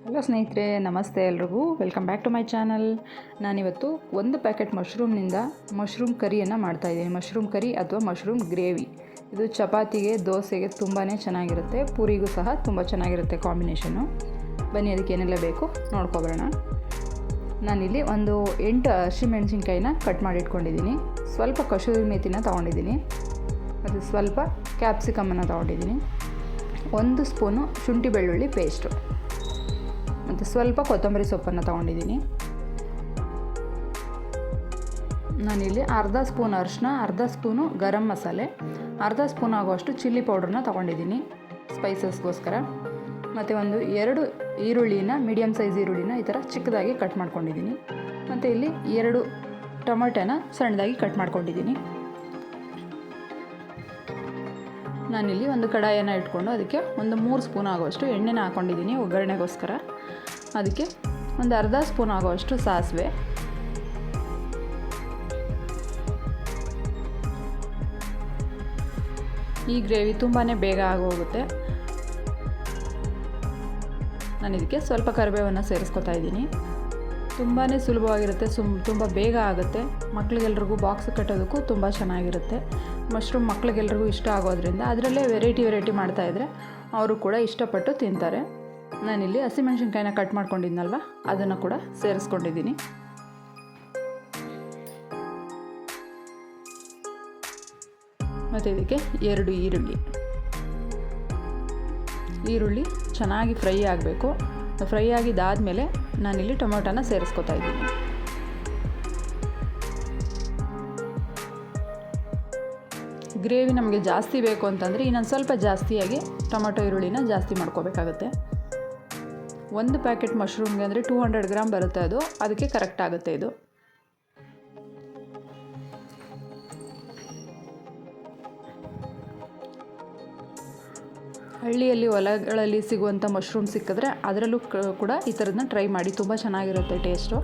Hello ಸ್ನೇಹಿತರೆ, ನಮಸ್ತೆ ಎಲ್ರಿಗೂ. Welcome back to my channel. ನಾನಿವತ್ತು ಒಂದು ಪ್ಯಾಕೆಟ್ ಮಶ್ರೂಮ್ನಿಂದ ಮಶ್ರೂಮ್ ಕರಿಯನ್ನು ಮಾಡ್ತಾಯಿದ್ದೀನಿ. ಮಶ್ರೂಮ್ ಕರಿ ಅಥವಾ ಮಶ್ರೂಮ್ ಗ್ರೇವಿ. ಇದು ಚಪಾತಿಗೆ, ದೋಸೆಗೆ ತುಂಬಾ ಚೆನ್ನಾಗಿರುತ್ತೆ. ಪೂರಿಗೂ ಸಹ ತುಂಬ ಚೆನ್ನಾಗಿರುತ್ತೆ ಕಾಂಬಿನೇಷನ್ನು. ಬನ್ನಿ ಅದಕ್ಕೆ ಏನೆಲ್ಲ ಬೇಕು ನೋಡ್ಕೊಬರೋಣ. ನಾನಿಲ್ಲಿ ಒಂದು 8 ಹಸಿಮೆಣಸಿನ್ಕಾಯಿನ ಕಟ್ ಮಾಡಿ ಇಟ್ಕೊಂಡಿದ್ದೀನಿ. ಸ್ವಲ್ಪ ಕಸೂರಿ ಮೇಥಿನ ತೊಗೊಂಡಿದ್ದೀನಿ. ಮತ್ತು ಸ್ವಲ್ಪ ಕ್ಯಾಪ್ಸಿಕಮನ್ನು ತೊಗೊಂಡಿದ್ದೀನಿ. 1 ಸ್ಪೂನು ಶುಂಠಿ ಬೆಳ್ಳುಳ್ಳಿ ಪೇಸ್ಟು ಮತ್ತು ಸ್ವಲ್ಪ ಕೊತ್ತಂಬರಿ ಸೊಪ್ಪನ್ನು ತೊಗೊಂಡಿದ್ದೀನಿ. ನಾನಿಲ್ಲಿ ಅರ್ಧ ಸ್ಪೂನ್ ಅರಿಶಿನ, ಅರ್ಧ ಸ್ಪೂನು ಗರಂ ಮಸಾಲೆ, ಅರ್ಧ ಸ್ಪೂನ್ ಆಗುವಷ್ಟು ಚಿಲ್ಲಿ ಪೌಡ್ರನ್ನ ತೊಗೊಂಡಿದ್ದೀನಿ ಸ್ಪೈಸಸ್ಗೋಸ್ಕರ. ಮತ್ತು 2 ಈರುಳ್ಳಿನ, ಮೀಡಿಯಮ್ ಸೈಜ್ ಈರುಳ್ಳಿನ ಈ ಥರ ಚಿಕ್ಕದಾಗಿ ಕಟ್ ಮಾಡ್ಕೊಂಡಿದ್ದೀನಿ. ಮತ್ತು ಇಲ್ಲಿ 2 ಟೊಮೆಟೊನ ಸಣ್ಣದಾಗಿ ಕಟ್ ಮಾಡ್ಕೊಂಡಿದ್ದೀನಿ. ನಾನಿಲ್ಲಿ ಒಂದು ಕಡಾಯನ್ನು ಇಟ್ಕೊಂಡು ಅದಕ್ಕೆ 3 ಸ್ಪೂನ್ ಆಗುವಷ್ಟು ಎಣ್ಣೆನ ಹಾಕ್ಕೊಂಡಿದ್ದೀನಿ ಒಗ್ಗರಣೆಗೋಸ್ಕರ. ಅದಕ್ಕೆ ಒಂದು ಅರ್ಧ ಸ್ಪೂನ್ ಆಗುವಷ್ಟು ಸಾಸಿವೆ, ಈ ಗ್ರೇವಿ ತುಂಬಾ ಬೇಗ ಆಗೋಗುತ್ತೆ. ನಾನು ಇದಕ್ಕೆ ಸ್ವಲ್ಪ ಕರಿಬೇವನ್ನು ಸೇರಿಸ್ಕೊತಾ ಇದ್ದೀನಿ. ತುಂಬಾ ಸುಲಭವಾಗಿರುತ್ತೆ, ತುಂಬ ಬೇಗ ಆಗುತ್ತೆ. ಮಕ್ಕಳಿಗೆಲ್ರಿಗೂ ಬಾಕ್ಸ್ ಕಟ್ಟೋದಕ್ಕೂ ತುಂಬ ಚೆನ್ನಾಗಿರುತ್ತೆ. ಮಶ್ರೂಮ್ ಮಕ್ಕಳಿಗೆಲ್ರಿಗೂ ಇಷ್ಟ ಆಗೋದ್ರಿಂದ ಅದರಲ್ಲೇ ವೆರೈಟಿ ಮಾಡ್ತಾಯಿದ್ರೆ ಅವರು ಕೂಡ ಇಷ್ಟಪಟ್ಟು ತಿಂತಾರೆ. ನಾನಿಲ್ಲಿ ಹಸಿಮೆಣಸಿನ್ಕಾಯಿನ ಕಟ್ ಮಾಡ್ಕೊಂಡಿದ್ನಲ್ವ, ಅದನ್ನು ಕೂಡ ಸೇರಿಸ್ಕೊಂಡಿದ್ದೀನಿ. ಮತ್ತು ಇದಕ್ಕೆ 2 ಈರುಳ್ಳಿ ಚೆನ್ನಾಗಿ ಫ್ರೈ ಆಗಬೇಕು. ಫ್ರೈ ಆಗಿದ್ದಾದಮೇಲೆ ನಾನಿಲ್ಲಿ ಟೊಮೊಟೊನ ಸೇರಿಸ್ಕೊತಾ ಇದ್ದೀನಿ. ಗ್ರೇವಿ ನಮಗೆ ಜಾಸ್ತಿ ಬೇಕು ಅಂತಂದರೆ ಇನ್ನೊಂದು ಸ್ವಲ್ಪ ಜಾಸ್ತಿಯಾಗಿ ಟೊಮೊಟೊ ಈರುಳ್ಳಿನ ಜಾಸ್ತಿ ಮಾಡ್ಕೋಬೇಕಾಗುತ್ತೆ. 1 ಪ್ಯಾಕೆಟ್ ಮಶ್ರೂಮ್ಗೆ ಅಂದರೆ 200 ಗ್ರಾಮ್ ಬರುತ್ತೆ. ಅದಕ್ಕೆ ಕರೆಕ್ಟ್ ಆಗುತ್ತೆ ಇದು. ಹಳ್ಳಿಯಲ್ಲಿ ಹೊಲಗಳಲ್ಲಿ ಸಿಗುವಂಥ ಮಶ್ರೂಮ್ ಸಿಕ್ಕಿದ್ರೆ ಅದರಲ್ಲೂ ಕೂಡ ಈ ಥರದನ್ನ ಟ್ರೈ ಮಾಡಿ, ತುಂಬ ಚೆನ್ನಾಗಿರುತ್ತೆ ಟೇಸ್ಟು.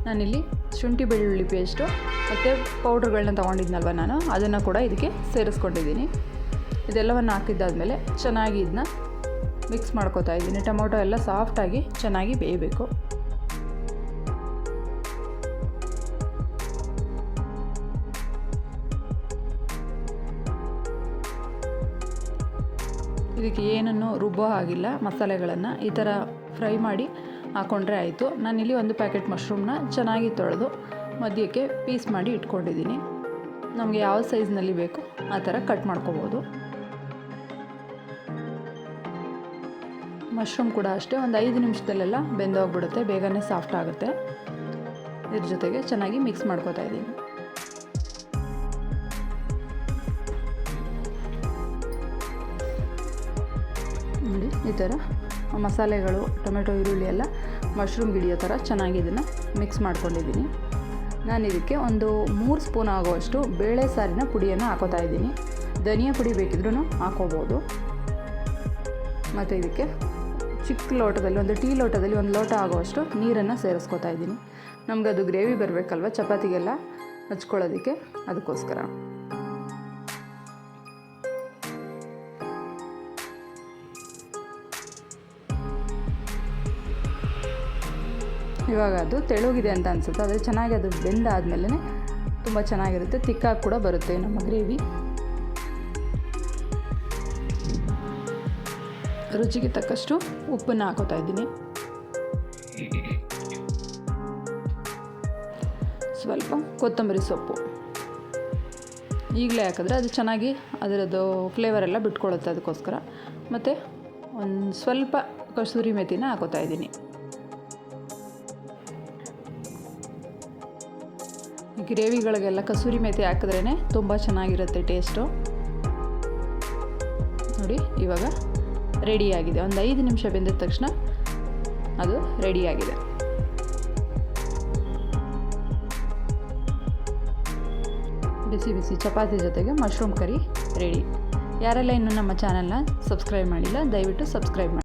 ನಾನಿಲ್ಲಿ ಶುಂಠಿ ಬೆಳ್ಳುಳ್ಳಿ ಪೇಸ್ಟು ಮತ್ತು ಪೌಡ್ರ್ಗಳನ್ನ ತೊಗೊಂಡಿದ್ನಲ್ವ ನಾನು, ಅದನ್ನು ಕೂಡ ಇದಕ್ಕೆ ಸೇರಿಸ್ಕೊಂಡಿದ್ದೀನಿ. ಇದೆಲ್ಲವನ್ನು ಹಾಕಿದ್ದಾದಮೇಲೆ ಚೆನ್ನಾಗಿ ಇದನ್ನ ಮಿಕ್ಸ್ ಮಾಡ್ಕೊತಾ ಇದ್ದೀನಿ. ಟೊಮೊಟೊ ಎಲ್ಲ ಸಾಫ್ಟಾಗಿ ಚೆನ್ನಾಗಿ ಬೇಯಬೇಕು. ಇದಕ್ಕೆ ಏನನ್ನು ರುಬ್ಬೋ ಆಗಿಲ್ಲ, ಮಸಾಲೆಗಳನ್ನು ಈ ಥರ ಫ್ರೈ ಮಾಡಿ ಹಾಕ್ಕೊಂಡ್ರೆ ಆಯಿತು. ನಾನಿಲ್ಲಿ 1 ಪ್ಯಾಕೆಟ್ ಮಶ್ರೂಮ್ನ ಚೆನ್ನಾಗಿ ತೊಳೆದು ಮಧ್ಯಕ್ಕೆ ಪೀಸ್ ಮಾಡಿ ಇಟ್ಕೊಂಡಿದ್ದೀನಿ. ನಮಗೆ ಯಾವ ಸೈಜ್ನಲ್ಲಿ ಬೇಕು ಆ ಥರ ಕಟ್ ಮಾಡ್ಕೋಬೋದು. ಮಶ್ರೂಮ್ ಕೂಡ ಅಷ್ಟೇ, ಒಂದು 5 ನಿಮಿಷದಲ್ಲೆಲ್ಲ ಬೆಂದೋಗ್ಬಿಡುತ್ತೆ, ಬೇಗನೆ ಸಾಫ್ಟ್ ಆಗುತ್ತೆ. ಇದ್ರ ಜೊತೆಗೆ ಚೆನ್ನಾಗಿ ಮಿಕ್ಸ್ ಮಾಡ್ಕೋತಾ ಇದ್ದೀನಿ. ನೋಡಿ, ಈ ಥರ ಮಸಾಲೆಗಳು, ಟೊಮೆಟೊ, ಈರುಳ್ಳಿ ಎಲ್ಲ ಮಶ್ರೂಮ್ ಹಿಡಿಯೋ ಥರ ಚೆನ್ನಾಗಿ ಇದನ್ನು ಮಿಕ್ಸ್ ಮಾಡ್ಕೊಂಡಿದ್ದೀನಿ. ನಾನು ಇದಕ್ಕೆ ಒಂದು 3 ಸ್ಪೂನ್ ಆಗುವಷ್ಟು ಬೇಳೆ ಸಾರಿನ ಪುಡಿಯನ್ನು ಹಾಕೋತಾ ಇದ್ದೀನಿ. ಧನಿಯಾ ಪುಡಿ ಬೇಕಿದ್ರೂ ಹಾಕೋಬೋದು. ಮತ್ತು ಇದಕ್ಕೆ ಚಿಕ್ಕ ಲೋಟದಲ್ಲಿ, ಒಂದು ಟೀ ಲೋಟದಲ್ಲಿ 1 ಲೋಟ ಆಗುವಷ್ಟು ನೀರನ್ನು ಸೇರಿಸ್ಕೊತಾ ಇದ್ದೀನಿ. ನಮಗದು ಗ್ರೇವಿ ಬರಬೇಕಲ್ವ ಚಪಾತಿಗೆಲ್ಲ ಹಚ್ಕೊಳ್ಳೋದಕ್ಕೆ, ಅದಕ್ಕೋಸ್ಕರ. ಇವಾಗ ಅದು ತೆಳುಗಿದೆ ಅಂತ ಅನಿಸುತ್ತೆ, ಆದರೆ ಚೆನ್ನಾಗಿ ಅದು ಬೆಂದಾದಮೇಲೆ ತುಂಬ ಚೆನ್ನಾಗಿರುತ್ತೆ, ತಿಕ್ಕಾಗಿ ಕೂಡ ಬರುತ್ತೆ ನಮ್ಮ ಗ್ರೇವಿ. ರುಚಿಗೆ ತಕ್ಕಷ್ಟು ಉಪ್ಪನ್ನು ಹಾಕೋತಾ ಇದ್ದೀನಿ. ಸ್ವಲ್ಪ ಕೊತ್ತಂಬರಿ ಸೊಪ್ಪು ಈಗಲೇ ಹಾಕಿದ್ರೆ ಅದು ಚೆನ್ನಾಗಿ ಅದರದ್ದು ಫ್ಲೇವರೆಲ್ಲ ಬಿಟ್ಕೊಳ್ಳುತ್ತೆ, ಅದಕ್ಕೋಸ್ಕರ. ಮತ್ತು ಒಂದು ಸ್ವಲ್ಪ ಕಸೂರಿ ಮೇಥಿನ ಹಾಕೋತಾ ಇದ್ದೀನಿ. ಗ್ರೇವಿಗಳಿಗೆಲ್ಲ ಕಸೂರಿ ಮೇಥಿ ಹಾಕಿದ್ರೇ ತುಂಬ ಚೆನ್ನಾಗಿರುತ್ತೆ ಟೇಸ್ಟು. ನೋಡಿ, ಇವಾಗ ರೆಡಿಯಾಗಿದೆ. ಒಂದು 5 ನಿಮಿಷ ಬೆಂದಿದ ತಕ್ಷಣ ಅದು ರೆಡಿಯಾಗಿದೆ. ಬಿಸಿ ಬಿಸಿ ಚಪಾತಿ ಜೊತೆಗೆ ಮಶ್ರೂಮ್ ಕರಿ ರೆಡಿ. ಯಾರೆಲ್ಲ ಇನ್ನೂ ನಮ್ಮ ಚಾನಲ್ನ ಸಬ್ಸ್ಕ್ರೈಬ್ ಮಾಡಿಲ್ಲ, ದಯವಿಟ್ಟು ಸಬ್ಸ್ಕ್ರೈಬ್ ಮಾಡಿ.